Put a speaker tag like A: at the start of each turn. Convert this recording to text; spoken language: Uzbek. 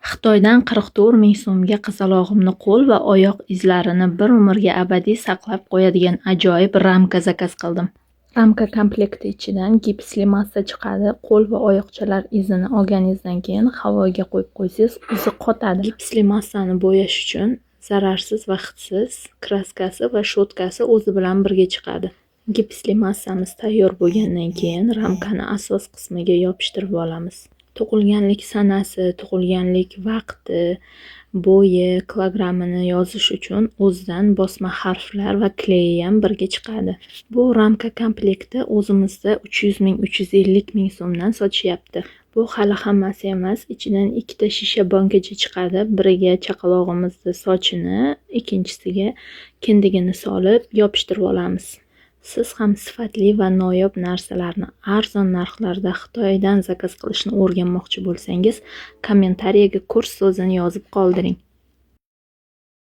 A: Xitoydan 44 ming so'mga qizalog'imni qo'l va oyoq izlarini bir umrga abadiy saqlab qo'yadigan ajoyib ramka zakaz qildim. Ramka komplekti ichidan gipsli massa chiqadi. Qo'l va oyoqchalar izini olganingizdan keyin havoga qo'yib qo'ysangiz, izi qotadi. Gipsli massani bo'yash uchun zararsiz va hidsiz kraskasi va shotkasi o'zi bilan birga chiqadi. Gipsli massamiz tayyor bo'lgandan keyin ramkani asos qismiga yopishtirib olamiz. Tug'ilganlik sanasi, tug'ilganlik vaqti, bo'yi, kilogrammini yozish uchun o'zidan bosma harflar va kleyi ham birga chiqadi. Bu ramka komplekti o'zimizda 300 ming, 350 ming so'mdan sotishyapti. Bu hali hammasi emas. Ichidan ikkita shisha bankacha chiqadi. Biriga chaqalog'imizni sochini, ikkinchisiga kindigini solib yopishtirib olamiz. Siz ham sifatli va noyob narsalarni arzon narxlarda Xitoydan zakaz qilishni o'rganmoqchi bo'lsangiz, kommentariyaga kurs so'zini yozib qoldiring.